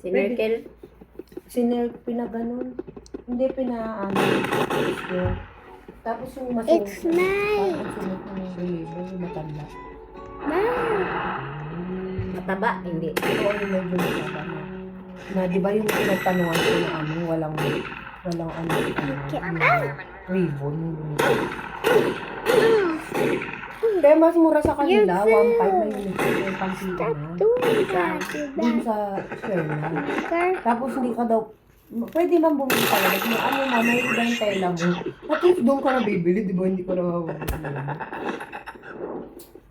Sinirkel. Pinaganon. Hindi pinaano. Tapos yung masungit. It's nice. Ang sunod ng believer, yung matanda. Mataba, hindi. Oo, yung medyo matanda na. Na, di ba yung pinagtanungan ko na ano, walang ribbon. Kaya mas mura sa kanila, 1.5 na yung pansita na. Dun sa Sherman. Tapos hindi ka daw, pwede man bumili talaga. Kung ano mo, may iba yung tela mo. At least doon ka na bibili, di ba? Hindi ko na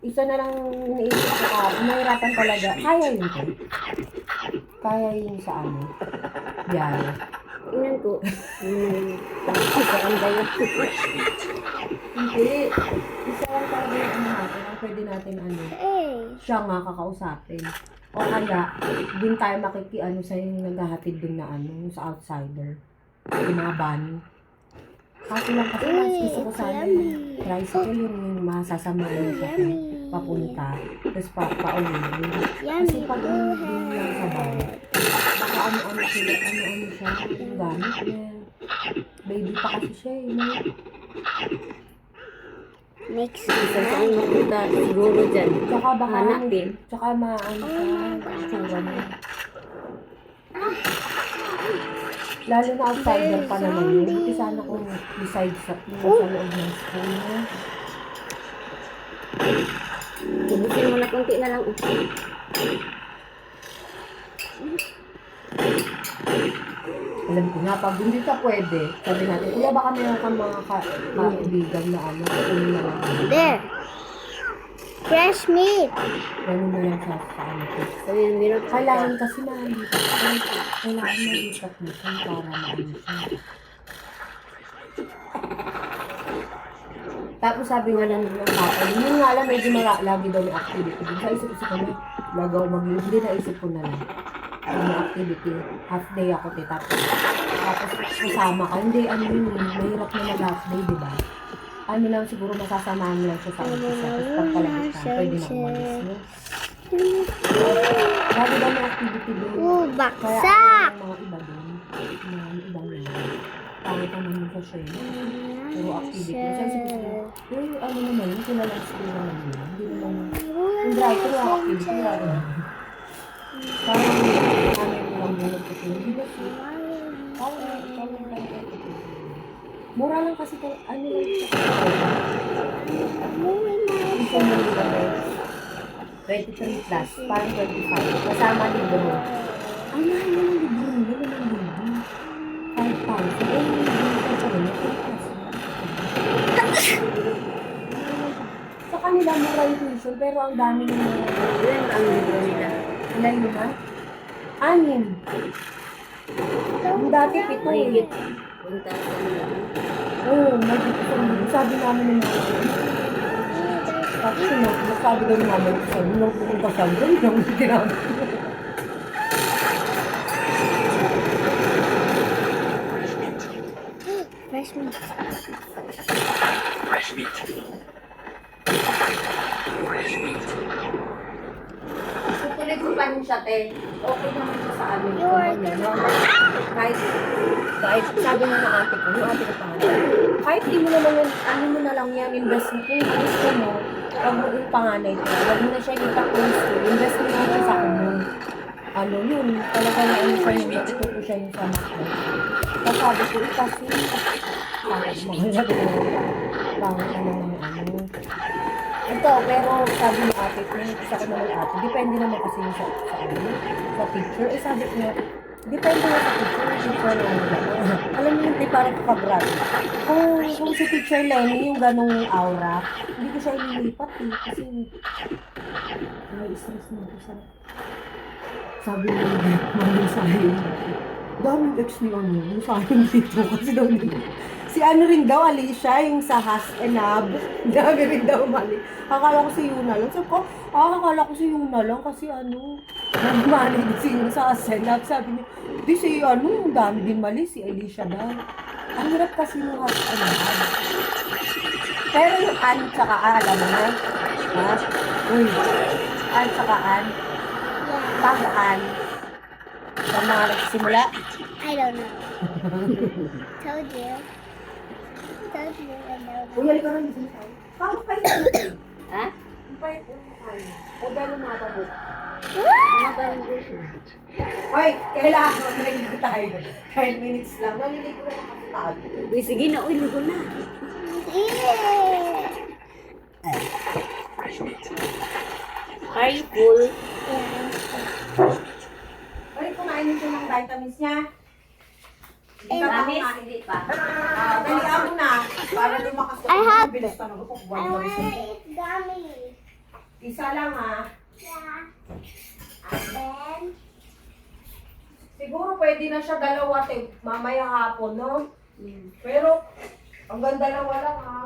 isa na lang iniisip ko mahirapan talaga. Kaya yun ko. Kaya yun sa ano. Yan. Tingnan ko. Saan ba yun? Hindi. Isa lang talaga yung ano natin. Ang pwede natin ano. Siya nga kakausapin. O kaya, dun tayo makikiano sa yung naghahatid dun na ano, sa outsider. Yung mga van. Kaso lang kasi mas gusto ko sana yung tricycle yung masasamahan siya papunta. Tapos pauwi. Kasi pag hindi lang sa van, baka ano-ano sila, ano-ano siya, yung gamit niya. Baby pa kasi siya eh. No? Next. Isa saan mapunta siguro dyan. Tsaka baka Hanapin. Tsaka maano siya, tsura niya. Lalo na outsider pa naman yun. Buti sana kung beside sa loob ng school niya. Tubusin mo na konti na lang. Alam ko nga, pag hindi ka pwede, sabi natin, kuya baka meron kang mga kaibigan na ano, kunin na lang. There. Fresh meat. Ganun na lang sa ano ko. Sabi ng biro. Kailangan kasi malipat. Kailangan malipat mo siya para maano siya. Tapos sabi nga lang ng tao, yun nga lang medyo lagi daw may activity. Sa isip-isip ko na, lagaw mag-inom. Hindi naisip ko na lang. May activity. Half day ako tapos kasama ka. Hindi, ano yun, mahirap na mag-half day, di ba? Ano lang, siguro masasamahan lang siya sa umpisa. Tapos pagkalagit ka, pwede na umalis mo. Lagi daw may activity doon. Kaya Baksak. ang mga iba doon, mga ibang naman. Pangit naman yung sa siya. Puro activity. Sa isip ko, ano naman yun, kilalang school naman yun. Hindi naman, yung drive, puro activity. Parang ano lang yun, hindi ba siya? Mura lang kasi ito, ano lang siya. Isa mo ba 23 plus, parang 25. Kasama libro. Ay, mahal na ng libro nila, naman libro. 5,000. Eh, libro sa rin, sa kanila, mura yung tuition, pero ang dami ng mga... Ilan ba ang libro nila? Ilan yun ha? 6. Yung dati 7 Mahigit. eh. 1,000 lang. Oo, mahigit sa mga. Sabi namin ng mga. Tapos sabi daw namin sa inyo, nung pumunta sa inyo, yung ginamit. Fresh meat. Fresh meat. Fresh meat. Tutuloy ko pa rin siya, te. Okay naman siya sa amin. Kahit sabi nga ng ate ko, yung ate ko pa kahit di mo naman, ano mo na lang yan, invest mo. Kung gusto mo, wag mo yung panganay ko. Wag mo na siya yung takong school. Invest mo lang siya sa kumon. Ano yun, talaga na ano siya yung matututo siya yung sa makro. Tapos sabi ko, kasi, bakit mga sabi ko, bakit naman ng ano. Ito, pero sabi ni ate ko, isa ko naman ate, depende naman kasi yung sa teacher. Eh sabi ko, depende na sa teacher lang nila. Alam mo yung parang kakagrad. Kung si teacher Lenny, yung ganong aura, hindi ko siya ililipat eh. Kasi, may stress na ako sa... Sabi niya, mami sa akin. Daming ex ni ano, yung sa akin dito. Kasi daw nila. Si ano rin daw, Alicia, yung sa Has and Ab. Dami rin daw mali. Akala ko si Yuna lang. Sabi ko, akala ko si Yuna lang kasi ano, nagmali din si Yuna sa Has and Ab. Sabi niya, di si ano, yung dami din mali, si Alicia daw. Ang hirap kasi yung Has and Ab. Pero yung An tsaka A, alam mo na? Ha? Uy, An tsaka An. Pag-An. Saan na nga nagsimula? I don't know. Told you. Told you I know. Uy, halika na dito tayo. Paano kayo? Ha? O gano'n na tapos. Ano ba yung gusto? Hoy, kailangan mag-ligo tayo. 10 minutes lang. Naliligo na makasal. Uy, sige na, uy, ligo na. Yeah. Are you full? Hoy, kumain nito ng vitamins niya. Hindi ka pa Promise? kumain. Hindi pa. Dalihan mo na. Para di makasal. I have- Bilis pa naman. I want to eat gummy. Isa lang ha. Yeah. And then, Siguro pwede na siya dalawa mamaya hapon, no? Pero, hanggang dalawa lang ha.